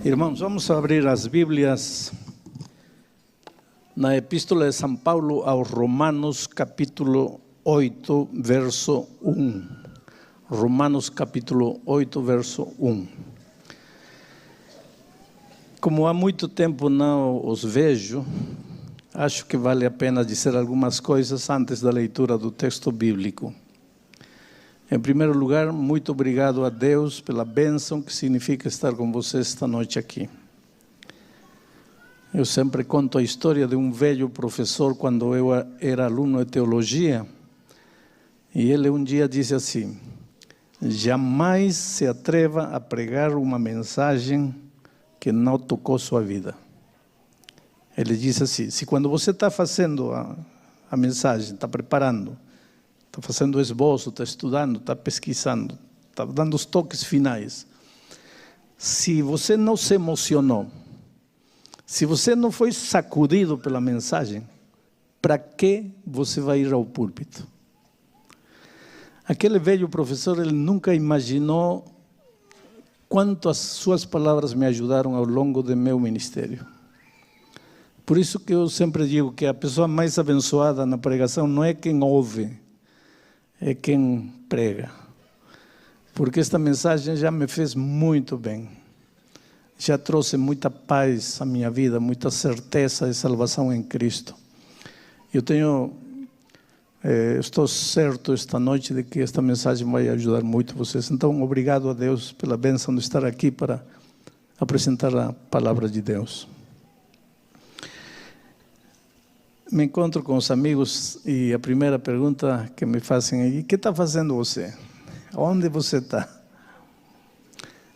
Irmãos, vamos abrir as Bíblias na Epístola de São Paulo aos Romanos, capítulo 8, verso 1. Romanos, capítulo 8, verso 1. Como há muito tempo não os vejo, acho que vale a pena dizer algumas coisas antes da leitura do texto bíblico. Em primeiro lugar, muito obrigado a Deus pela bênção que significa estar com vocês esta noite aqui. Eu sempre conto a história de um velho professor quando eu era aluno de teologia, e ele um dia disse assim: jamais se atreva a pregar uma mensagem que não tocou sua vida. Ele disse assim: se quando você está fazendo a mensagem, está preparando, está fazendo o esboço, está estudando, está pesquisando, está dando os toques finais, se você não se emocionou, se você não foi sacudido pela mensagem, para que você vai ir ao púlpito? Aquele velho professor, ele nunca imaginou quanto as suas palavras me ajudaram ao longo do meu ministério. Por isso que eu sempre digo que a pessoa mais abençoada na pregação não é quem ouve, é quem prega. Porque esta mensagem já me fez muito bem. Já trouxe muita paz à minha vida, muita certeza de salvação em Cristo. Estou certo esta noite de que esta mensagem vai ajudar muito vocês. Então, obrigado a Deus pela bênção de estar aqui para apresentar a palavra de Deus. Me encontro com os amigos e a primeira pergunta que me fazem é: o que está fazendo você? Onde você está?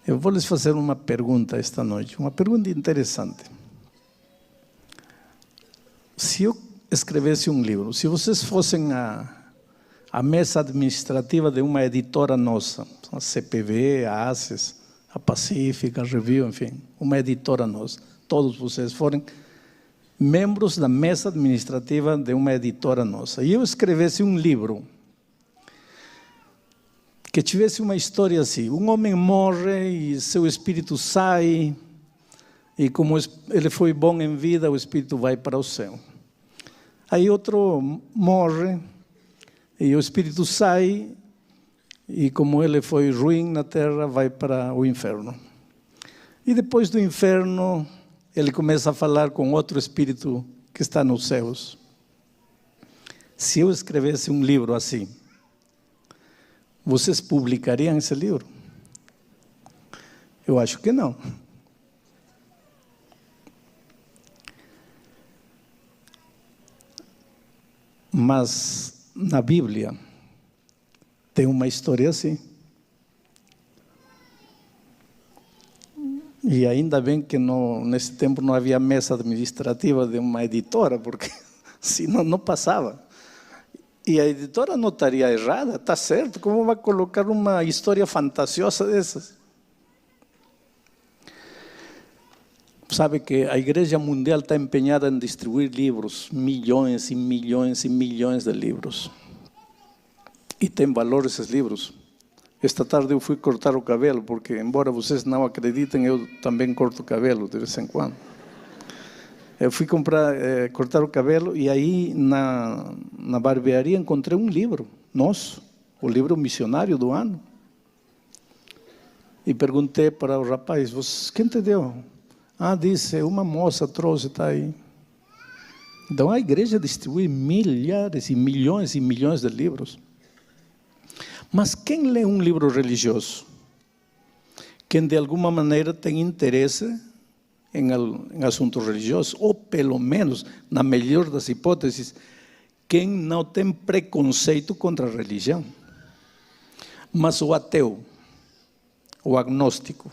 Eu vou lhes fazer uma pergunta esta noite, uma pergunta interessante. Se eu escrevesse um livro, se vocês fossem a mesa administrativa de uma editora nossa, a CPV, a ACES, a Pacífica, a Review, enfim, uma editora nossa, todos vocês forem membros da mesa administrativa de uma editora nossa, e eu escrevesse um livro que tivesse uma história assim: um homem morre e seu espírito sai, e como ele foi bom em vida, o espírito vai para o céu. Aí outro morre e o espírito sai, e como ele foi ruim na terra, vai para o inferno. E depois do inferno, ele começa a falar com outro espírito que está nos céus. Se eu escrevesse um livro assim, vocês publicariam esse livro? Eu acho que não. Mas na Bíblia tem uma história assim. E ainda bem que nesse tempo não havia mesa administrativa de uma editora, porque senão não passava. E a editora não estaria errada, está certo, como vai colocar uma história fantasiosa dessas? Sabe que a Igreja Mundial está empenhada em distribuir livros, milhões e milhões e milhões de livros. E tem valor esses livros. Esta tarde eu fui cortar o cabelo, porque embora vocês não acreditem, eu também corto o cabelo de vez em quando. Eu fui cortar o cabelo e aí na barbearia encontrei um livro nosso, o livro missionário do ano. E perguntei para o rapaz: quem te deu? Disse, uma moça trouxe, está aí. Então a igreja distribui milhares e milhões de livros. Mas quem lê um livro religioso? Quem de alguma maneira tem interesse em assuntos religiosos, ou pelo menos, na melhor das hipóteses, quem não tem preconceito contra a religião. Mas o ateu, o agnóstico,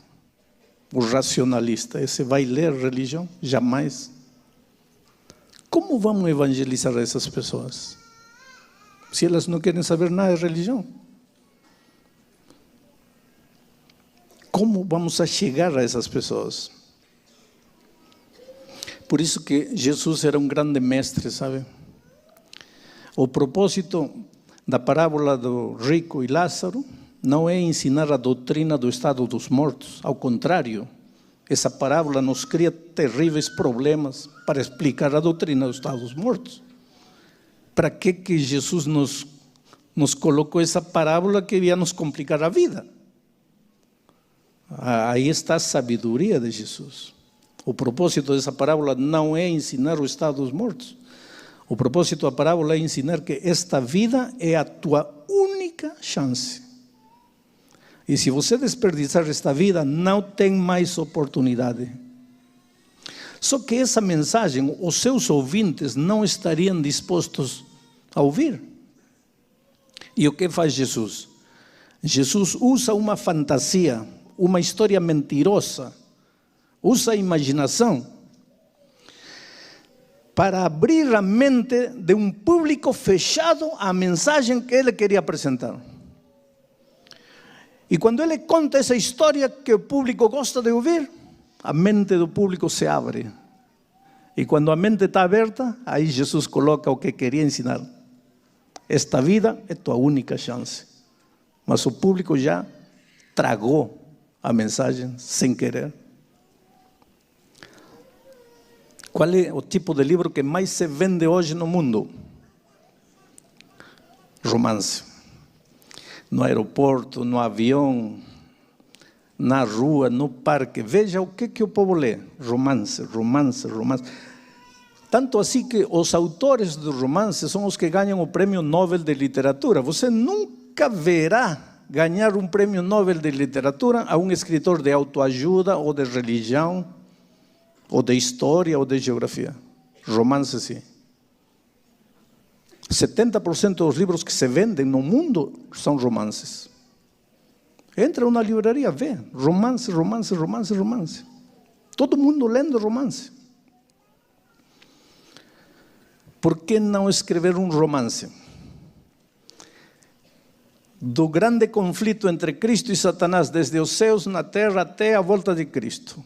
o racionalista, esse vai ler religião? Jamais. Como vamos evangelizar essas pessoas? Se elas não querem saber nada de religião. Como vamos a chegar a essas pessoas? Por isso que Jesus era um grande mestre, sabe? O propósito da parábola do rico e Lázaro não é ensinar a doutrina do estado dos mortos. Ao contrário, Essa parábola nos cria terríveis problemas para explicar a doutrina dos estados mortos. Para que Jesus nos colocou essa parábola que ia nos complicar a vida? Aí está a sabedoria de Jesus. O propósito dessa parábola não é ensinar o estado dos mortos. O propósito da parábola é ensinar que esta vida é a tua única chance. E se você desperdiçar esta vida, não tem mais oportunidade. Só que essa mensagem, os seus ouvintes não estariam dispostos a ouvir. E o que faz Jesus? Jesus usa uma fantasia, uma história mentirosa, usa a imaginação para abrir a mente de um público fechado à mensagem que ele queria apresentar. E quando ele conta essa história que o público gosta de ouvir, a mente do público se abre. E quando a mente está aberta, aí Jesus coloca o que queria ensinar. Esta vida é tua única chance. Mas o público já tragou a mensagem sem querer. Qual é o tipo de livro que mais se vende hoje no mundo? Romance. No aeroporto, no avião, na rua, no parque. Veja o que o povo lê. Romance, romance, romance. Tanto assim que os autores do romance são os que ganham o Prêmio Nobel de Literatura. Você nunca verá ganhar um Prêmio Nobel de Literatura a um escritor de autoajuda ou de religião, ou de história ou de geografia. Romance, sim. 70% dos livros que se vendem no mundo são romances. Entra na livraria, vê. Romance, romance, romance, romance. Todo mundo lendo romance. Por que não escrever um romance? Do grande conflito entre Cristo e Satanás, desde os céus, na terra, até a volta de Cristo.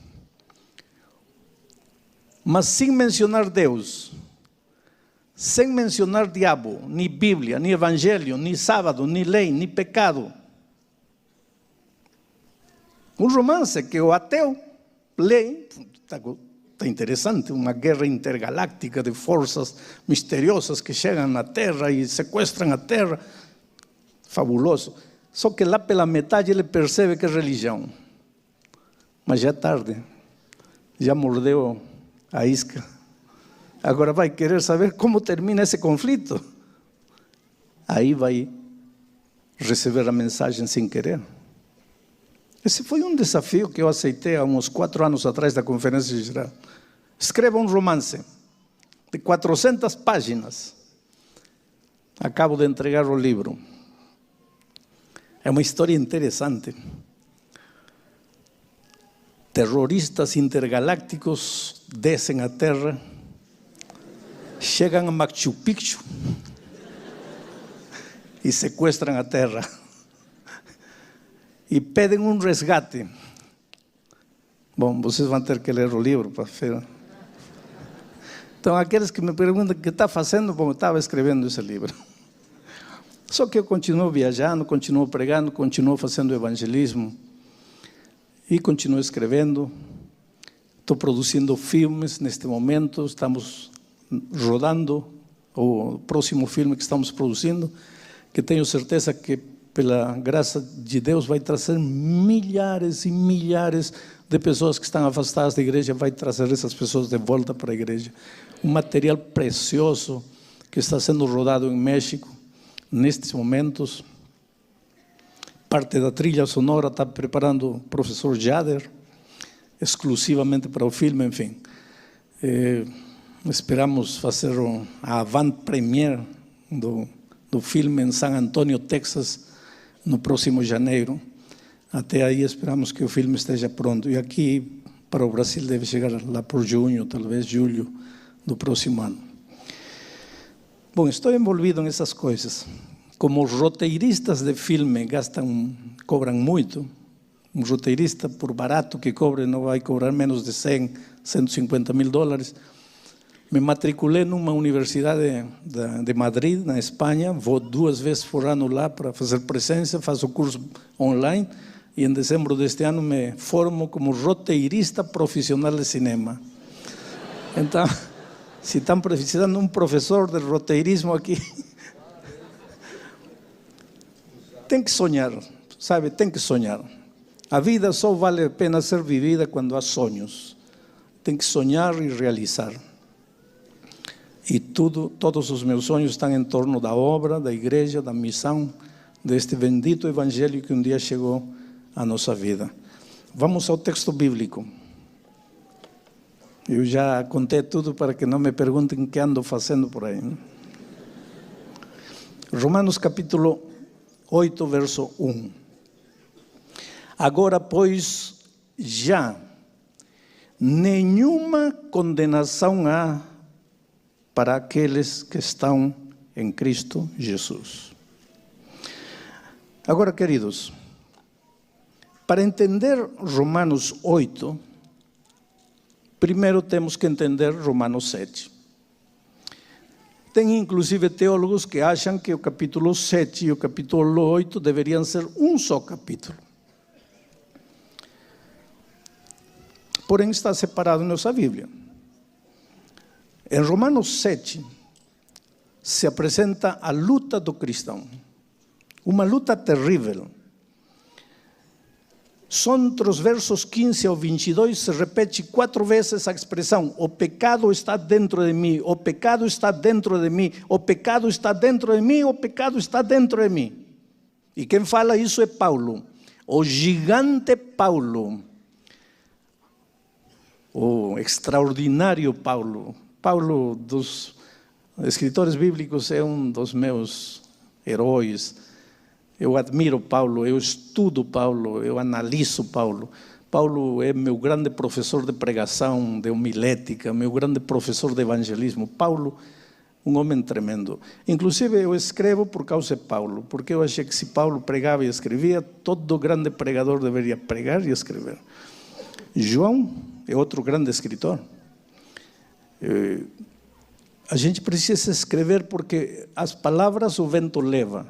Mas sem mencionar Deus, sem mencionar diabo, nem Bíblia, nem Evangelho, nem sábado, nem lei, nem pecado. Um romance que o ateu lê, está interessante, uma guerra intergaláctica de forças misteriosas que chegam na Terra e sequestram a Terra. Fabuloso. Só que lá pela metade ele percebe que é religião. Mas já é tarde. Já mordeu a isca. Agora vai querer saber como termina esse conflito. Aí vai receber a mensagem sem querer. Esse foi um desafio que eu aceitei há uns 4 anos atrás da Conferência Geral. Escreva um romance de 400 páginas. Acabo de entregar o livro. É uma história interessante. Terroristas intergalácticos descem à Terra, chegam a Machu Picchu e sequestram a Terra. E pedem um resgate. Bom, vocês vão ter que ler o livro para ver. Então, aqueles que me perguntam o que está fazendo, bom, eu estava escrevendo esse livro. Só que eu continuo viajando, continuo pregando, continuo fazendo evangelismo e continuo escrevendo. Estou produzindo filmes neste momento, estamos rodando o próximo filme que estamos produzindo, que tenho certeza que, pela graça de Deus, vai trazer milhares e milhares de pessoas que estão afastadas da igreja, vai trazer essas pessoas de volta para a igreja. Um material precioso que está sendo rodado em México. Nestes momentos, parte da trilha sonora está preparando o professor Jader, exclusivamente para o filme, enfim. Esperamos fazer a avant-premiere do filme em San Antonio, Texas, no próximo janeiro. Até aí esperamos que o filme esteja pronto. E aqui para o Brasil deve chegar lá por junho, talvez julho do próximo ano. Bom, estou envolvido nessas coisas. Como os roteiristas de filme cobram muito, um roteirista, por barato que cobre, não vai cobrar menos de 100, 150 mil dólares. Me matriculei numa universidade de Madrid, na Espanha, vou 2 vezes por ano lá para fazer presença, faço curso online. e em dezembro deste ano me formo como roteirista profissional de cinema. Então, se estão precisando de um professor de roteirismo aqui, tem que sonhar, sabe? Tem que sonhar. A vida só vale a pena ser vivida quando há sonhos. Tem que sonhar e realizar. E todos os meus sonhos estão em torno da obra, da igreja, da missão, deste bendito evangelho que um dia chegou à nossa vida. Vamos ao texto bíblico. Eu já contei tudo para que não me perguntem o que ando fazendo por aí, né? Romanos capítulo 8, verso 1. Agora, pois, já nenhuma condenação há para aqueles que estão em Cristo Jesus. Agora, queridos, para entender Romanos 8, primeiro temos que entender Romanos 7. Tem inclusive teólogos que acham que o capítulo 7 e o capítulo 8 deveriam ser um só capítulo. Porém, está separado em nossa Bíblia. Em Romanos 7, se apresenta a luta do cristão. Uma luta terrível. Só entre os versos 15 ao 22 se repete 4 vezes a expressão: o pecado está dentro de mim, o pecado está dentro de mim, o pecado está dentro de mim, o pecado está dentro de mim. E quem fala isso é Paulo, o gigante Paulo, o extraordinário Paulo. Paulo, dos escritores bíblicos, é um dos meus heróis. Eu admiro Paulo, eu estudo Paulo, eu analiso Paulo. Paulo é meu grande professor de pregação, de homilética, meu grande professor de evangelismo. Paulo, um homem tremendo. Inclusive eu escrevo por causa de Paulo, porque eu achei que se Paulo pregava e escrevia, todo grande pregador deveria pregar e escrever. João é outro grande escritor. A gente precisa escrever porque as palavras o vento leva,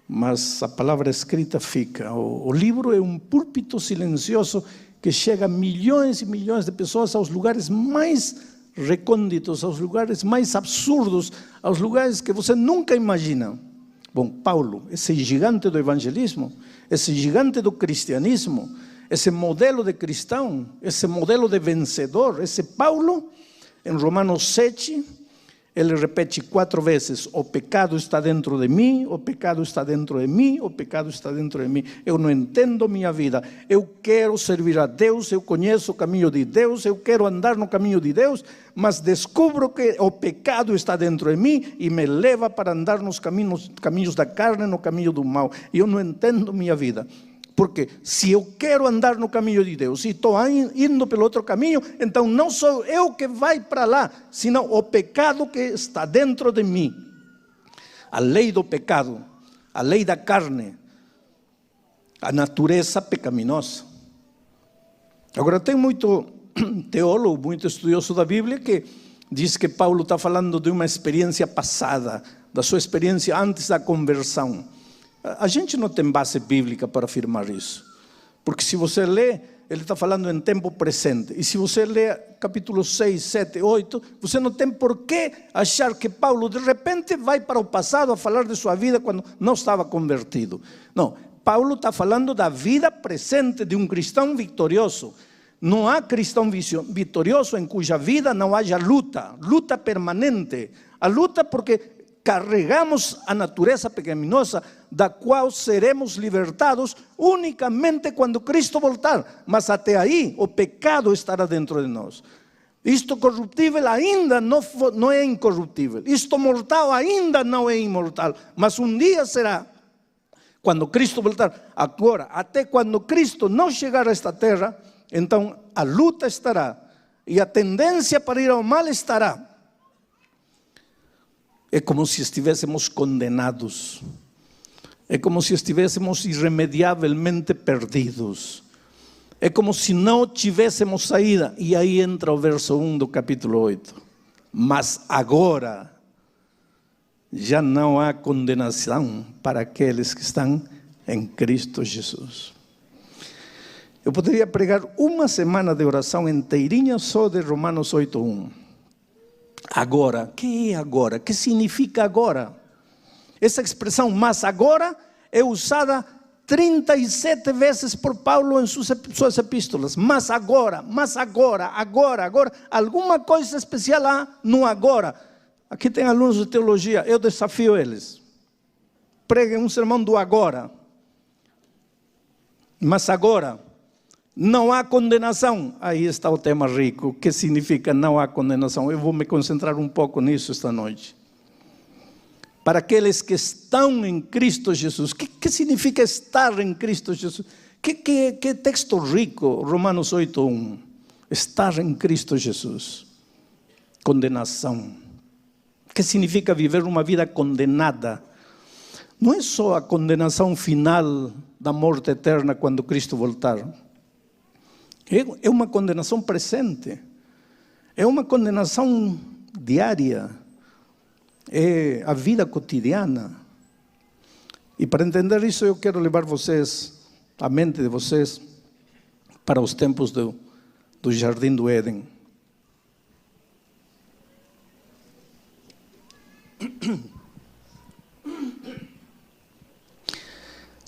mas a palavra escrita fica. O livro é um púlpito silencioso que chega a milhões e milhões de pessoas aos lugares mais recônditos, aos lugares mais absurdos, aos lugares que você nunca imagina. Bom, Paulo, esse gigante do evangelismo, esse gigante do cristianismo, esse modelo de cristão, esse modelo de vencedor, esse Paulo, em Romanos 7, ele repete 4 vezes: o pecado está dentro de mim, o pecado está dentro de mim, o pecado está dentro de mim. Eu não entendo minha vida, eu quero servir a Deus, eu conheço o caminho de Deus, eu quero andar no caminho de Deus, mas descubro que o pecado está dentro de mim e me leva para andar nos caminhos da carne, no caminho do mal. E eu não entendo minha vida. Porque se eu quero andar no caminho de Deus e estou indo pelo outro caminho, então não sou eu que vai para lá, senão o pecado que está dentro de mim. A lei do pecado, a lei da carne, a natureza pecaminosa. Agora tem muito teólogo, muito estudioso da Bíblia que diz que Paulo está falando de uma experiência passada, da sua experiência antes da conversão. A gente não tem base bíblica para afirmar isso, porque se você lê, ele está falando em tempo presente, e se você lê capítulo 6, 7, 8, você não tem por que achar que Paulo de repente vai para o passado a falar de sua vida quando não estava convertido. Não, Paulo está falando da vida presente de um cristão vitorioso. Não há cristão vitorioso em cuja vida não haja luta permanente. A luta porque carregamos a natureza pecaminosa, da qual seremos libertados unicamente quando Cristo voltar. Mas até aí o pecado estará dentro de nós. Isto corruptível ainda não é incorruptível. Isto mortal ainda não é imortal. Mas um dia será, quando Cristo voltar. Agora, até quando Cristo não chegar a esta terra, então a luta estará. E a tendência para ir ao mal estará. É como se estivéssemos condenados. É como se estivéssemos irremediavelmente perdidos. É como se não tivéssemos saída. E aí entra o verso 1 do capítulo 8. Mas agora já não há condenação para aqueles que estão em Cristo Jesus. Eu poderia pregar uma semana de oração inteirinha só de Romanos 8:1. Agora, que é agora? Que significa agora? Essa expressão, mas agora, é usada 37 vezes por Paulo em suas epístolas. Mas agora, agora. Alguma coisa especial há no agora. Aqui tem alunos de teologia, eu desafio eles. Preguem um sermão do agora. Mas agora, não há condenação. Aí está o tema rico. O que significa não há condenação? Eu vou me concentrar um pouco nisso esta noite. Para aqueles que estão em Cristo Jesus. O que significa estar em Cristo Jesus? Que texto rico, Romanos 8:1. Estar em Cristo Jesus. Condenação. O que significa viver uma vida condenada? Não é só a condenação final da morte eterna quando Cristo voltar. É uma condenação presente. É uma condenação diária. É a vida cotidiana. E para entender isso, eu quero levar vocês, a mente de vocês, para os tempos do Jardim do Éden.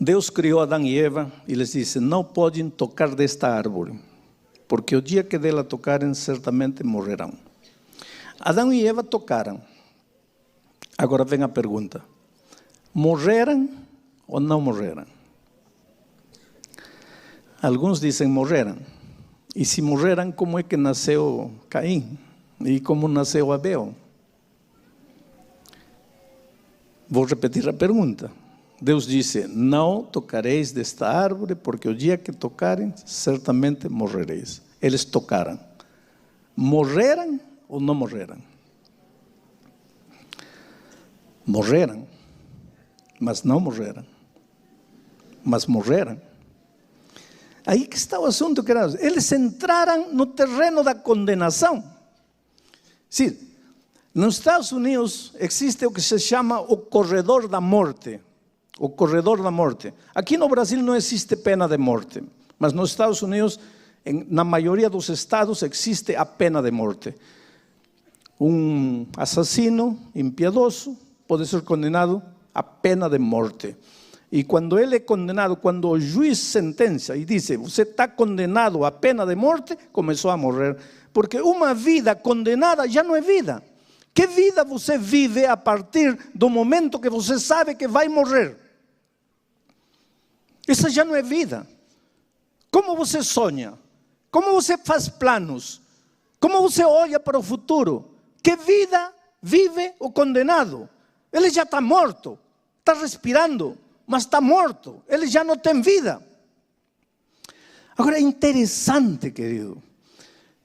Deus criou Adão e Eva e lhes disse: não podem tocar desta árvore, porque o dia que dela tocarem, certamente morrerão. Adão e Eva tocaram. Agora vem a pergunta: morreram ou não morreram? Alguns dizem morreram. E se morreram, como é que nasceu Caim? E como nasceu Abel? Vou repetir a pergunta. Deus disse: não tocareis desta árvore, porque o dia que tocarem, certamente morrereis. Eles tocaram. Morreram ou não morreram? Morreram, mas não morreram. Mas morreram. Aí que está o assunto, queridos. Eles entraram no terreno da condenação. Sim, nos Estados Unidos existe o que se chama o corredor da morte. O corredor da morte. Aqui no Brasil não existe pena de morte, mas nos Estados Unidos, na maioria dos estados, existe a pena de morte. Um assassino impiedoso pode ser condenado à pena de morte. E quando ele é condenado, quando o juiz sentencia e diz: você está condenado à pena de morte, começou a morrer. Porque uma vida condenada já não é vida. Que vida você vive a partir do momento que você sabe que vai morrer? Essa já não é vida. Como você sonha? Como você faz planos? Como você olha para o futuro? Que vida vive o condenado? Ele já está morto, está respirando, mas está morto. Ele já não tem vida. Agora é interessante, querido,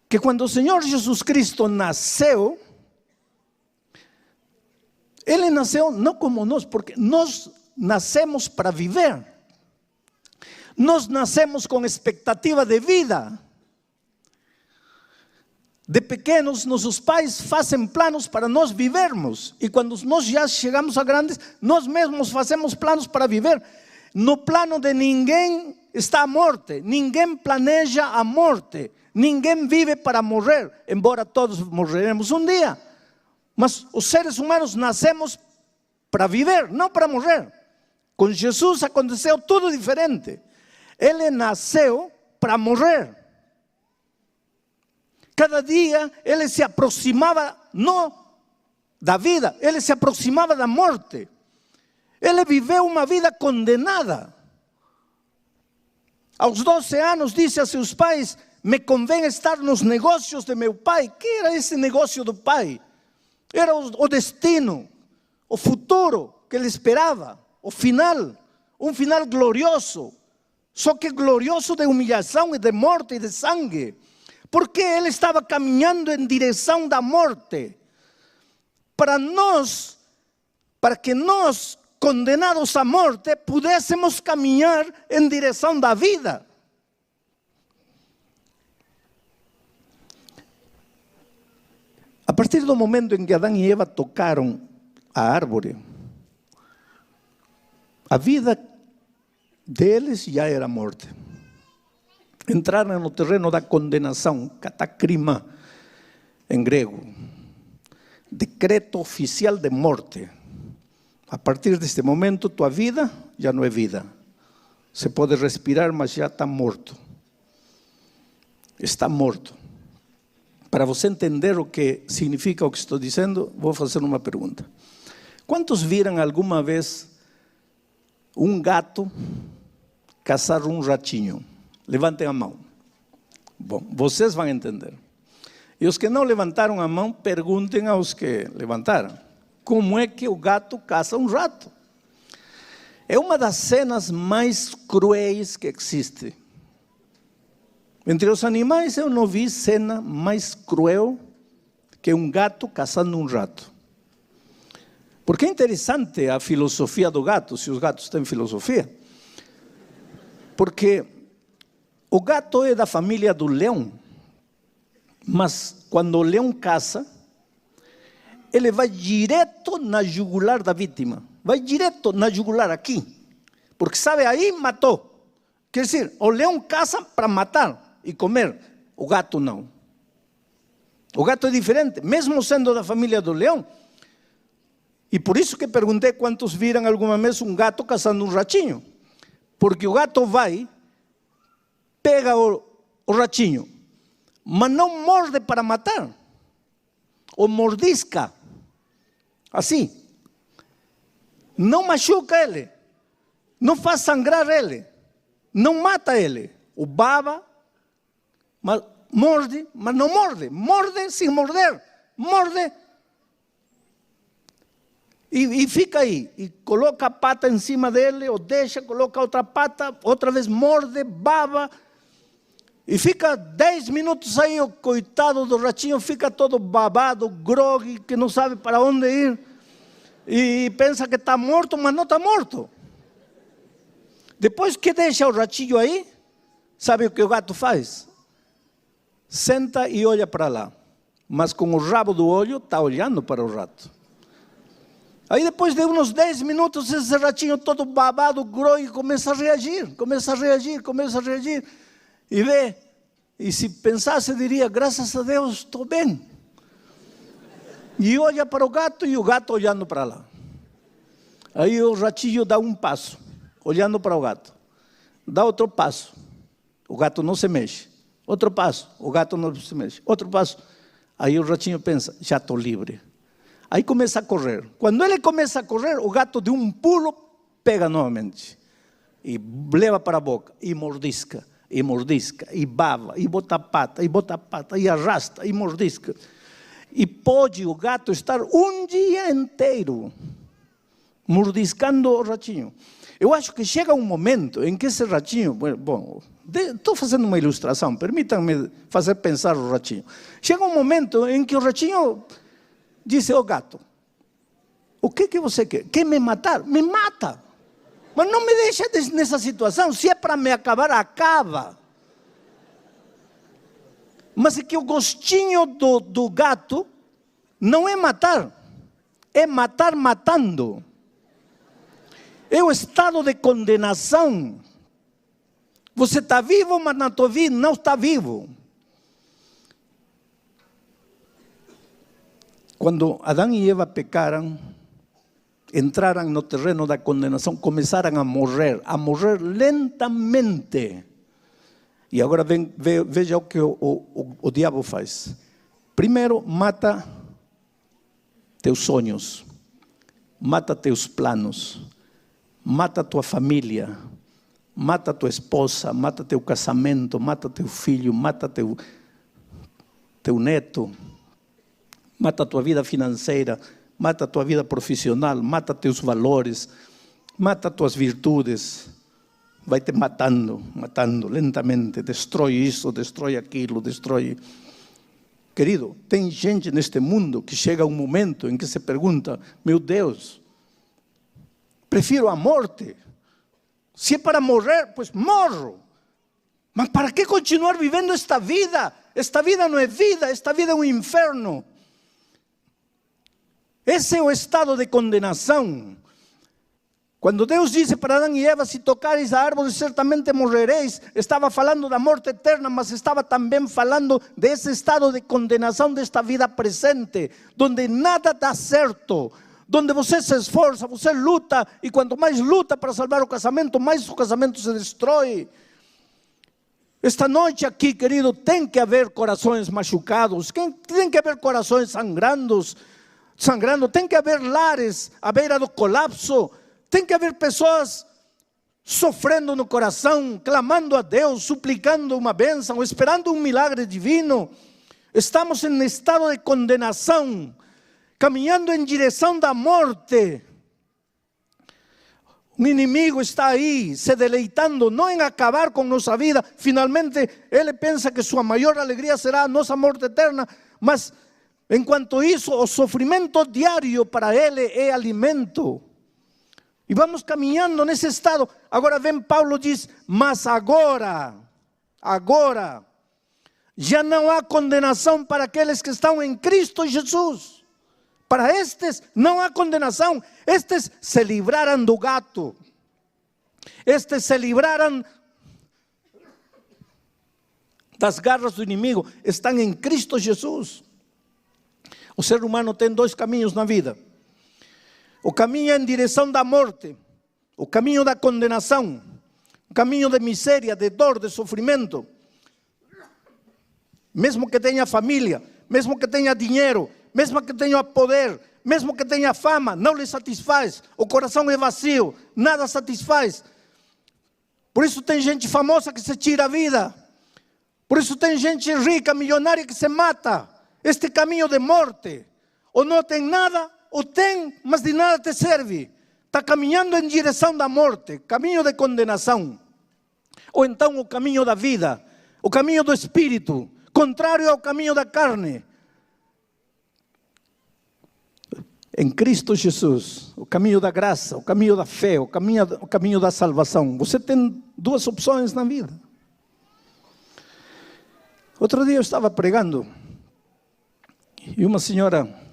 que quando o Senhor Jesus Cristo nasceu, Ele nasceu não como nós, porque nós nascemos para viver. Nós nascemos com expectativa de vida. De pequenos, nossos pais fazem planos para nós vivermos. E quando nós já chegamos a grandes, nós mesmos fazemos planos para viver. No plano de ninguém está a morte. Ninguém planeja a morte. Ninguém vive para morrer, embora todos morreremos um dia. Mas os seres humanos nascemos para viver, não para morrer. Com Jesus aconteceu tudo diferente. Ele nasceu para morrer. Cada dia ele se aproximava não da vida, ele se aproximava da morte. Ele viveu uma vida condenada. Aos 12 anos disse a seus pais: me convém estar nos negócios de meu pai. Que era esse negócio do pai? Era o destino, o futuro que ele esperava, o final, um final glorioso. Só que glorioso de humilhação e de morte e de sangue. Porque ele estava caminhando em direção da morte. Para que nós, condenados à morte, pudéssemos caminhar em direção da vida. A partir do momento em que Adão e Eva tocaram a árvore, a vida deles já era morte. entraram no terreno da condenação, katakrima, em grego, decreto oficial de morte. A partir deste momento, tua vida já não é vida. Você pode respirar, mas já está morto. Está morto. Para você entender o que significa o que estou dizendo, vou fazer uma pergunta. Quantos viram alguma vez um gato caçar um ratinho? Levantem a mão. Bom, vocês vão entender. E os que não levantaram a mão, perguntem aos que levantaram. Como é que o gato caça um rato? É uma das cenas mais cruéis que existe. Entre os animais, eu não vi cena mais cruel que um gato caçando um rato. Porque é interessante a filosofia do gato, se os gatos têm filosofia. Porque o gato é da família do leão, mas quando o leão caça, ele vai direto na jugular da vítima. Vai direto na jugular aqui. Porque sabe, aí matou. Quer dizer, o leão caça para matar e comer. O gato não. O gato é diferente, mesmo sendo da família do leão. E por isso que perguntei quantos viram alguma vez um gato caçando um ratinho. Porque o gato vai, pega o ratinho, mas não morde para matar. O mordisca. Assim. Não machuca ele. Não faz sangrar ele. Não mata ele. O baba, mas morde, mas não morde. Morde sem morder. Morde. E fica aí. E coloca a pata em cima dele, ou deixa, coloca outra pata, outra vez morde, baba. E fica 10 minutos aí, o coitado do ratinho fica todo babado, grogue, que não sabe para onde ir. E pensa que está morto, mas não está morto. Depois que deixa o ratinho aí, sabe o que o gato faz? Senta e olha para lá. Mas com o rabo do olho, está olhando para o rato. Aí depois de uns 10 minutos, esse ratinho todo babado, grogue, começa a reagir. E vê, e se pensasse, diria, graças a Deus, estou bem. E olha para o gato e o gato olhando para lá. Aí o ratinho dá um passo, olhando para o gato. Dá outro passo, o gato não se mexe. Outro passo, o gato não se mexe. Outro passo, aí o ratinho pensa, já estou livre. Aí começa a correr. Quando ele começa a correr, o gato de um pulo pega novamente. E leva para a boca, e mordisca, e bava, e bota a pata, e arrasta, e mordisca. E pode o gato estar um dia inteiro mordiscando o ratinho. Eu acho que chega um momento em que esse ratinho, bom, estou fazendo uma ilustração, permitam-me fazer pensar o ratinho. Chega um momento em que o ratinho disse ao gato, o que você quer? Quer me matar? Me mata. Mas não me deixa nessa situação, se é para me acabar, acaba. Mas é que o gostinho do gato não é matar matando. É o estado de condenação. Você está vivo, mas na tua vida não está vivo. Quando Adão e Eva pecaram, entraram no terreno da condenação, começaram a morrer lentamente. E agora veja o que o diabo faz. Primeiro, mata teus sonhos, mata teus planos, mata tua família, mata tua esposa, mata teu casamento, mata teu filho, mata teu neto, mata tua vida financeira, mata tua vida profissional, mata teus valores, mata tuas virtudes. Vai te matando lentamente, destrói isso, destrói aquilo, destrói. Querido, tem gente neste mundo que chega um momento em que se pergunta, meu Deus, prefiro a morte. Se é para morrer, pues morro. Mas para que continuar vivendo esta vida? Esta vida não é vida, esta vida é um inferno. Esse é o estado de condenação. Quando Deus disse para Adão e Eva, se tocareis a árvore certamente morrereis, estava falando da morte eterna, mas estava também falando desse estado de condenação desta vida presente, onde nada dá certo, onde você se esforça, você luta, e quanto mais luta para salvar o casamento, mais o casamento se destrói. Esta noite aqui, querido, tem que haver corações machucados, tem que haver corações sangrando, tem que haver lares à beira do colapso, tem que haver pessoas sofrendo no coração, clamando a Deus, suplicando uma bênção, esperando um milagre divino. Estamos em estado de condenação, caminhando em direção da morte. Um inimigo está aí se deleitando, não em acabar com nossa vida. Finalmente, ele pensa que sua maior alegria será a nossa morte eterna, mas enquanto isso, o sofrimento diário para ele é alimento. E vamos caminhando nesse estado. Agora vem Paulo e diz, mas agora, já não há condenação para aqueles que estão em Cristo Jesus. Para estes não há condenação. Estes se livraram do gato. Estes se livraram das garras do inimigo. Estão em Cristo Jesus. O ser humano tem dois caminhos na vida. O caminho em direção da morte, o caminho da condenação, o caminho de miséria, de dor, de sofrimento. Mesmo que tenha família, mesmo que tenha dinheiro, mesmo que tenha poder, mesmo que tenha fama, não lhe satisfaz. O coração é vazio, nada satisfaz. Por isso tem gente famosa que se tira a vida. Por isso tem gente rica, milionária que se mata. Este caminho de morte, ou não tem nada, ou tem, mas de nada te serve. Está caminhando em direção da morte, caminho de condenação. Ou então o caminho da vida, o caminho do Espírito, contrário ao caminho da carne. Em Cristo Jesus, o caminho da graça, o caminho da fé, o caminho da salvação. Você tem duas opções na vida. Outro dia eu estava pregando, e uma senhora,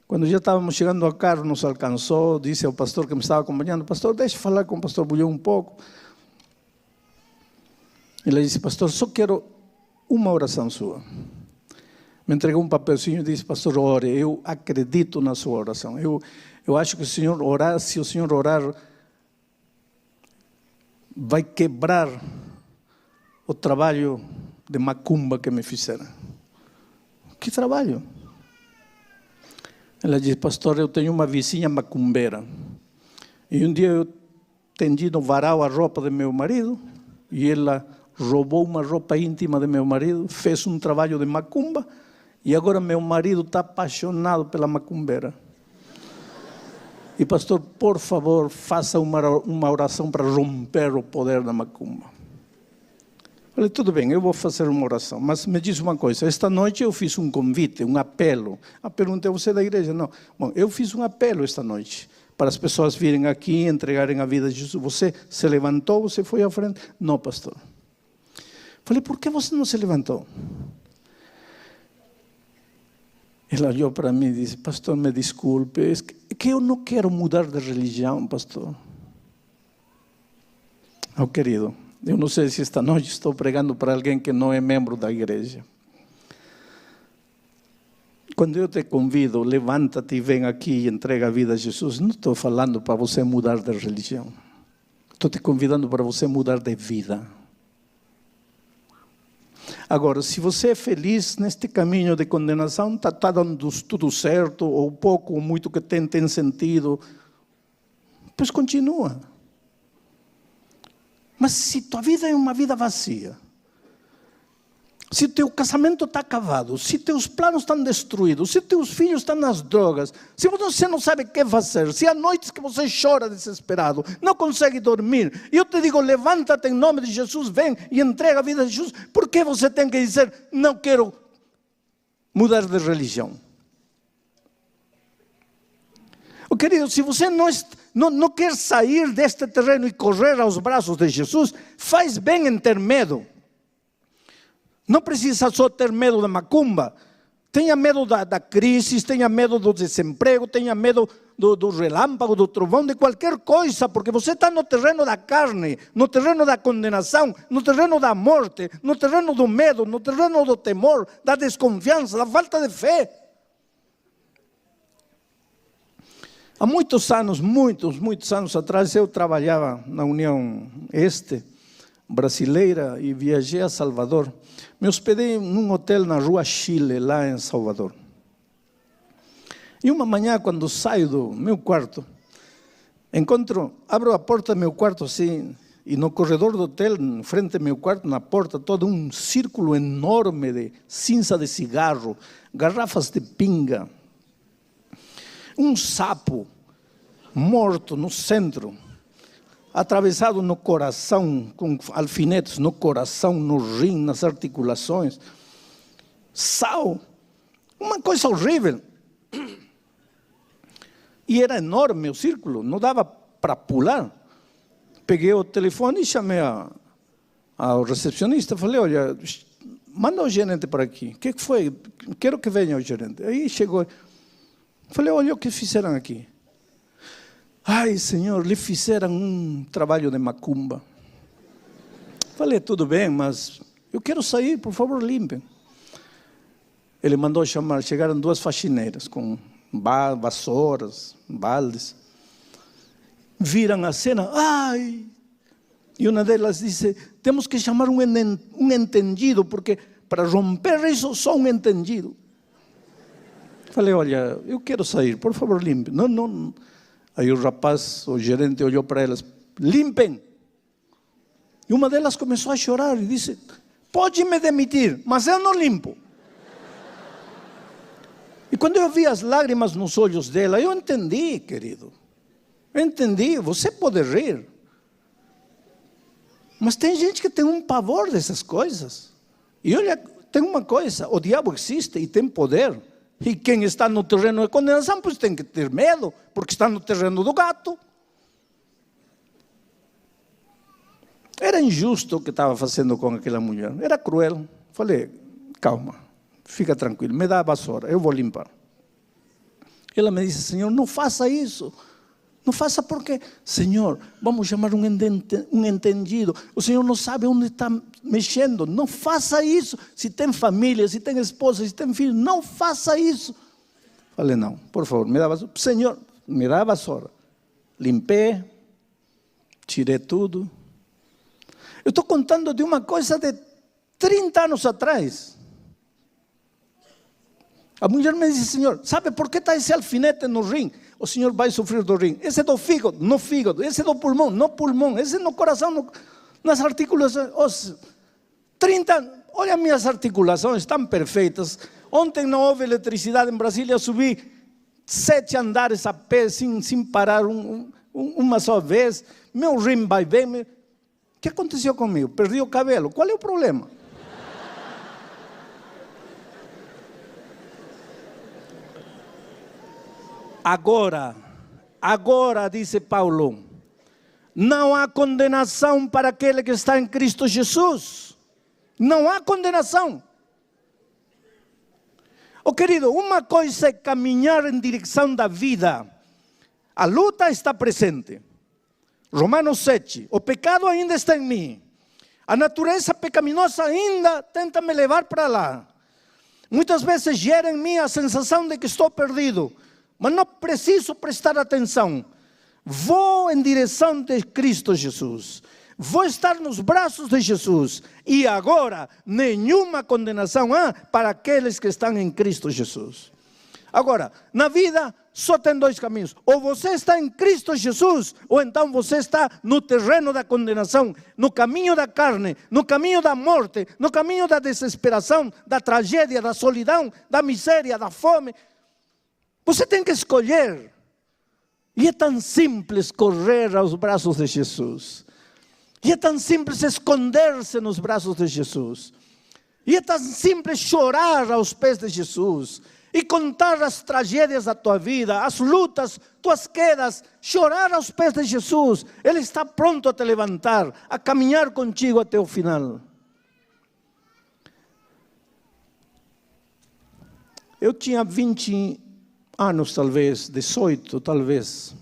quando já estávamos chegando ao carro, nos alcançou, disse ao pastor que me estava acompanhando, pastor, deixe falar com o pastor Bulhão um pouco. Ele disse, pastor, só quero uma oração sua. Me entregou um papelzinho e disse, pastor, ore, eu acredito na sua oração. Eu acho que o senhor orar, se o senhor orar, vai quebrar o trabalho de macumba que me fizeram. Que trabalho? Ela disse, pastor, eu tenho uma vizinha macumbeira. E um dia eu tendi no varal a roupa de meu marido, e ela roubou uma roupa íntima de meu marido, fez um trabalho de macumba, e agora meu marido está apaixonado pela macumbeira. E pastor, por favor, faça uma oração para romper o poder da macumba. Falei, tudo bem, eu vou fazer uma oração, mas me diz uma coisa, esta noite eu fiz um convite, um apelo. A pergunta é, você é da igreja? Não. Bom, eu fiz um apelo esta noite, para as pessoas virem aqui e entregarem a vida a Jesus. Você se levantou, você foi à frente? Não, pastor. Falei, por que você não se levantou? Ela olhou para mim e disse, pastor, me desculpe, é que eu não quero mudar de religião, pastor. Oh, querido, eu não sei se esta noite estou pregando para alguém que não é membro da igreja. Quando eu te convido, levanta-te e vem aqui e entrega a vida a Jesus, não estou falando para você mudar de religião. Estou te convidando para você mudar de vida. Agora, se você é feliz neste caminho de condenação, está dando tudo certo, ou pouco ou muito que tem sentido, pois continua. Mas se tua vida é uma vida vazia, se teu casamento está acabado, se teus planos estão destruídos, se teus filhos estão nas drogas, se você não sabe o que fazer, se há noites que você chora desesperado, não consegue dormir, e eu te digo, levanta-te em nome de Jesus, vem e entrega a vida a Jesus, por que você tem que dizer, não quero mudar de religião? Oh, querido, se você não quer sair deste terreno e correr aos braços de Jesus, faz bem em ter medo. Não precisa só ter medo da macumba. Tenha medo da crise, tenha medo do desemprego, tenha medo do relâmpago, do trovão, de qualquer coisa, porque você está no terreno da carne, no terreno da condenação, no terreno da morte, no terreno do medo, no terreno do temor, da desconfiança, da falta de fé. Há muitos anos atrás, eu trabalhava na União Este brasileira e viajei a Salvador. Me hospedei num hotel na Rua Chile, lá em Salvador. E uma manhã, quando saio do meu quarto, abro a porta do meu quarto assim, e no corredor do hotel, em frente ao meu quarto, na porta, todo um círculo enorme de cinza de cigarro, garrafas de pinga, um sapo morto no centro, atravessado no coração, com alfinetes no coração, no rim, nas articulações, sal, uma coisa horrível. E era enorme o círculo, não dava para pular. Peguei o telefone e chamei ao recepcionista, falei, olha, manda o gerente para aqui. O que foi? Quero que venha o gerente. Aí chegou, falei, olha o que fizeram aqui. Ai, senhor, lhe fizeram um trabalho de macumba. Falei, tudo bem, mas eu quero sair, por favor, limpem. Ele mandou chamar, chegaram 2 faxineiras com vassouras, baldes. Viram a cena, ai! E uma delas disse, temos que chamar um entendido, porque para romper isso, só um entendido. Falei, olha, eu quero sair, por favor, limpem. Não. Aí o rapaz, o gerente, olhou para elas, limpem. E uma delas começou a chorar e disse, pode me demitir, mas eu não limpo. E quando eu vi as lágrimas nos olhos dela, eu entendi, querido. Eu entendi, você pode rir. Mas tem gente que tem um pavor dessas coisas. E olha, tem uma coisa, o diabo existe e tem poder. E quem está no terreno de condenação, pois tem que ter medo, porque está no terreno do gato. Era injusto o que estava fazendo com aquela mulher, era cruel. Falei, calma, fica tranquilo, me dá a vassoura, eu vou limpar. Ela me disse, Senhor, não faça isso. Não faça porque, Senhor, vamos chamar um entendido. O Senhor não sabe onde está mexendo. Não faça isso. Se tem família, se tem esposa, se tem filho, não faça isso. Falei, não, por favor, me dá a vassoura. Senhor, me dá a vassoura. Limpei, tirei tudo. Eu estou contando de uma coisa de 30 anos atrás. A mulher me disse, Senhor, sabe por que está esse alfinete no rim? O Senhor vai sofrer do rim. Esse é do fígado, no fígado. Esse é do pulmão, no pulmão. Esse é no coração, nas articulações. 30, olha minhas articulações, estão perfeitas. Ontem não houve eletricidade em Brasília, subi 7 andares a pé, sem parar uma só vez. Meu rim vai bem. O que aconteceu comigo? Perdi o cabelo. Qual é o problema? Agora, disse Paulo, não há condenação para aquele que está em Cristo Jesus. Não há condenação. Oh querido, uma coisa é caminhar em direção da vida. A luta está presente. Romanos 7, o pecado ainda está em mim. A natureza pecaminosa ainda tenta me levar para lá. Muitas vezes gera em mim a sensação de que estou perdido. Mas não preciso prestar atenção. Vou em direção de Cristo Jesus. Vou estar nos braços de Jesus. E agora, nenhuma condenação há para aqueles que estão em Cristo Jesus. Agora, na vida, só tem 2 caminhos. Ou você está em Cristo Jesus, ou então você está no terreno da condenação, no caminho da carne, no caminho da morte, no caminho da desesperação, da tragédia, da solidão, da miséria, da fome. Você tem que escolher. E é tão simples correr aos braços de Jesus. E é tão simples esconder-se nos braços de Jesus. E é tão simples chorar aos pés de Jesus. E contar as tragédias da tua vida, as lutas, tuas quedas. Chorar aos pés de Jesus. Ele está pronto a te levantar, a caminhar contigo até o final. Eu tinha 20 anos, talvez, 18, talvez.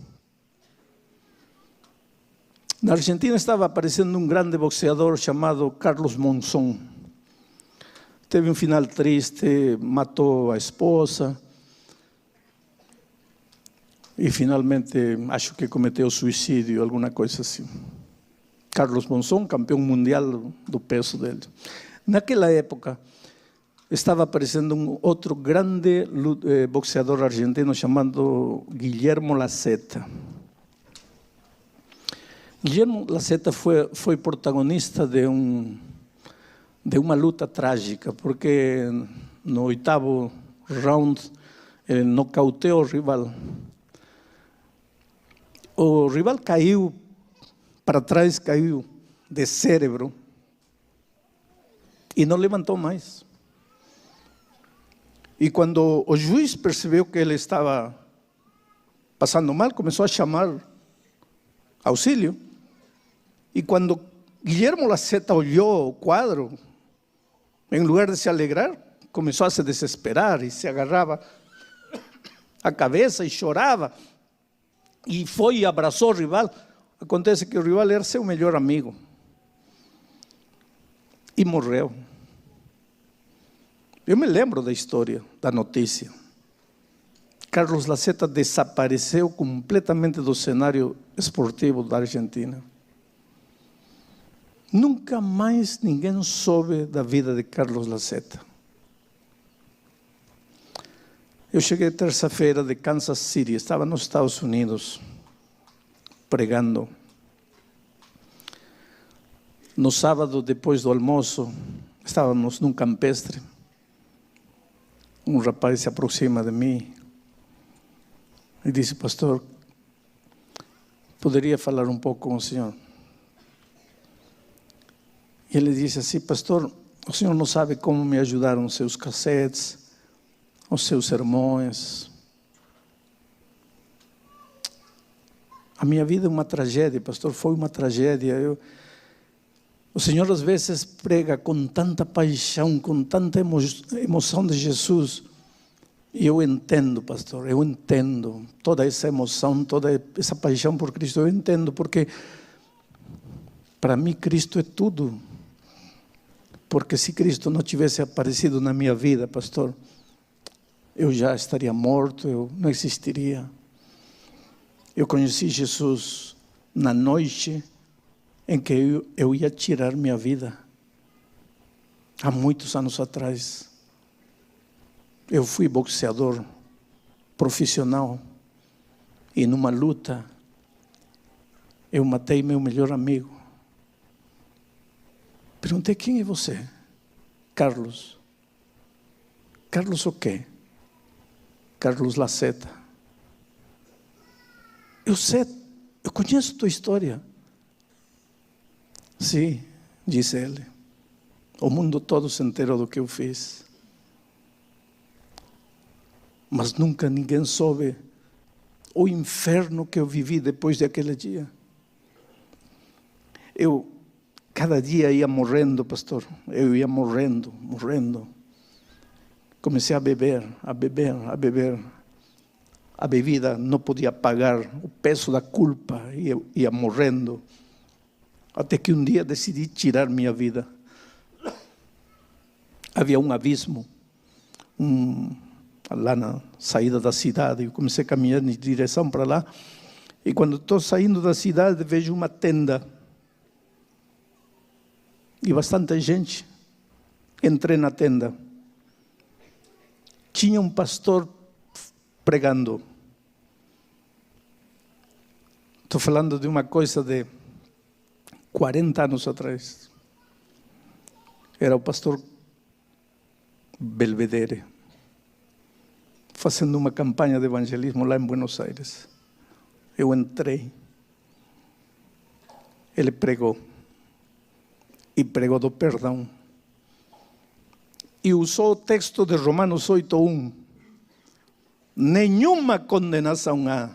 Na Argentina estava aparecendo um grande boxeador chamado Carlos Monzón. Teve um final triste, matou a esposa e finalmente acho que cometeu suicídio, alguma coisa assim. Carlos Monzón, campeão mundial do peso dele. Naquela época estava aparecendo um outro grande boxeador argentino chamado Guillermo Lazzetta. Guillermo Lazzetta foi protagonista de uma luta trágica, porque no 8º round ele nocauteou o rival. O rival caiu para trás, caiu de cérebro e não levantou mais. E quando o juiz percebeu que ele estava passando mal, começou a chamar auxílio. E quando Guillermo Lazzetta olhou o quadro, em lugar de se alegrar, começou a se desesperar e se agarrava a cabeça e chorava. E foi e abraçou o rival. Acontece que o rival era seu melhor amigo. E morreu. Eu me lembro da história, da notícia. Carlos Lazzetta desapareceu completamente do cenário esportivo da Argentina. Nunca mais ninguém soube da vida de Carlos Lazzetta. Eu cheguei terça-feira de Kansas City, estava nos Estados Unidos, pregando. No sábado, depois do almoço, estávamos num campestre. Um rapaz se aproxima de mim e disse: pastor, poderia falar um pouco com o senhor? E ele disse assim: pastor, o senhor não sabe como me ajudaram os seus cassetes, os seus sermões. A minha vida é uma tragédia, pastor, foi uma tragédia. O Senhor às vezes prega com tanta paixão, com tanta emoção de Jesus. E eu entendo, pastor, eu entendo toda essa emoção, toda essa paixão por Cristo. Eu entendo, porque para mim Cristo é tudo. Porque se Cristo não tivesse aparecido na minha vida, pastor, eu já estaria morto, eu não existiria. Eu conheci Jesus na noite em que eu ia tirar minha vida. Há muitos anos atrás. Eu fui boxeador profissional e numa luta eu matei meu melhor amigo. Perguntei: quem é você? Carlos. Carlos o quê? Carlos Lazzetta. Eu sei, eu conheço tua história. Sim, disse ele. O mundo todo se enterou do que eu fiz. Mas nunca ninguém soube o inferno que eu vivi depois daquele dia. Eu, cada dia ia morrendo, pastor. Eu ia morrendo. Comecei a beber. A bebida não podia pagar o peso da culpa. E eu ia morrendo. Até que um dia decidi tirar minha vida. Havia um abismo lá na saída da cidade. Eu comecei a caminhar em direção para lá. E quando estou saindo da cidade, vejo uma tenda. E bastante gente. Entrei na tenda. Tinha um pastor pregando. Estou falando de uma coisa de 40 anos atrás. Era o pastor Belvedere, fazendo uma campanha de evangelismo lá em Buenos Aires. Eu entrei. Ele pregou. E pregou do perdão. E usou o texto de Romanos 8:1. Nenhuma condenação há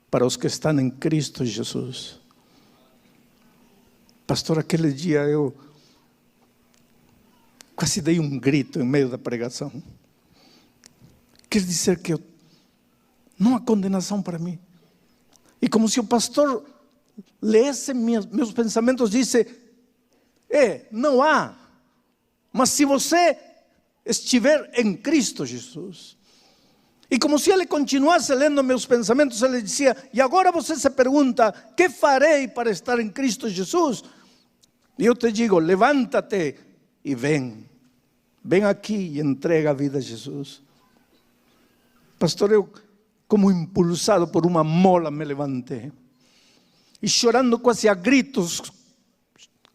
para os que estão em Cristo Jesus. Pastor, aquele dia eu quase dei um grito em meio da pregação. quer dizer que não há condenação para mim. E como se o pastor lesse meus pensamentos, disse: não há. Mas se você estiver em Cristo Jesus. E como se ele continuasse lendo meus pensamentos, ele dizia: e agora você se pergunta, que farei para estar em Cristo Jesus? E eu te digo: levanta-te e vem. Vem aqui e entrega a vida a Jesus. Pastor, eu, como impulsado por uma mola, me levantei. E chorando quase a gritos,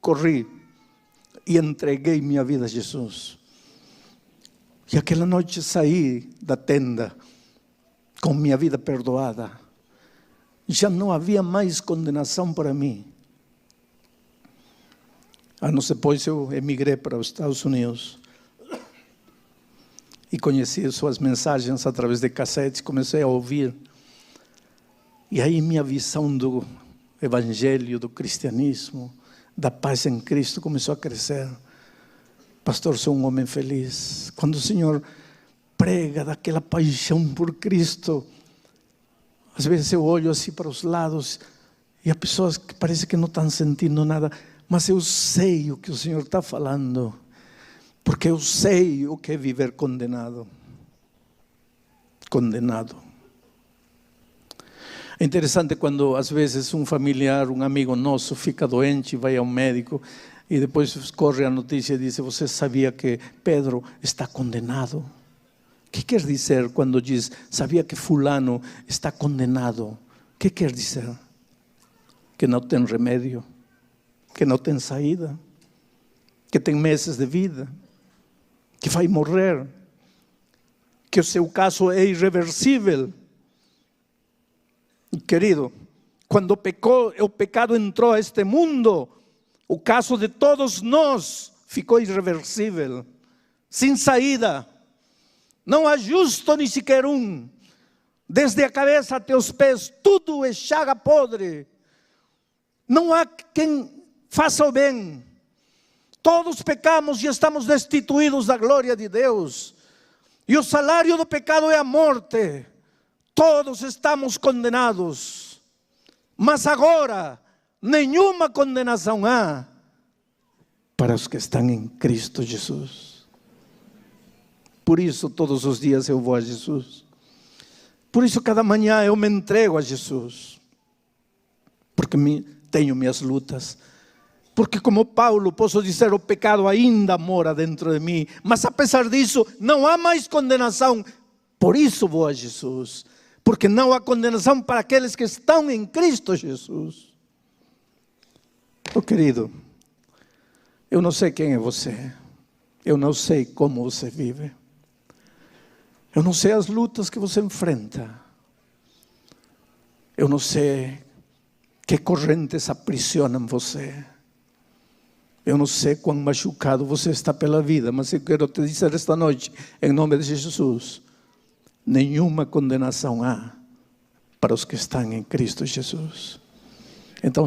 corri e entreguei minha vida a Jesus. E aquela noite saí da tenda com minha vida perdoada. Já não havia mais condenação para mim. Anos depois eu emigrei para os Estados Unidos. E conheci suas mensagens através de cassetes, comecei a ouvir. E aí minha visão do evangelho, do cristianismo, da paz em Cristo começou a crescer. Pastor, sou um homem feliz. Quando o Senhor prega daquela paixão por Cristo, às vezes eu olho assim para os lados e há pessoas que parece que não estão sentindo nada, mas eu sei o que o Senhor está falando, porque eu sei o que é viver condenado. Condenado. É interessante quando às vezes um familiar, um amigo nosso fica doente, vai ao médico e depois corre a notícia e diz: você sabia que Pedro está condenado? O que quer dizer quando diz: sabia que fulano está condenado? O que quer dizer? Que não tem remédio, que não tem saída, que tem meses de vida, que vai morrer, que o seu caso é irreversível. Querido, quando o pecado entrou a este mundo, o caso de todos nós ficou irreversível, sem saída. Não há justo nem sequer um. Desde a cabeça até os pés, tudo é chaga podre. Não há quem faça o bem. Todos pecamos e estamos destituídos da glória de Deus. E o salário do pecado é a morte. Todos estamos condenados. Mas agora, nenhuma condenação há para os que estão em Cristo Jesus. Por isso, todos os dias eu vou a Jesus. Por isso, cada manhã eu me entrego a Jesus. Porque tenho minhas lutas. Porque como Paulo posso dizer: o pecado ainda mora dentro de mim. Mas apesar disso, não há mais condenação. Por isso vou a Jesus. Porque não há condenação para aqueles que estão em Cristo Jesus. Oh, querido, eu não sei quem é você. Eu não sei como você vive. Eu não sei as lutas que você enfrenta. Eu não sei que correntes aprisionam você. Eu não sei quão machucado você está pela vida, mas eu quero te dizer esta noite, em nome de Jesus: nenhuma condenação há para os que estão em Cristo Jesus. Então,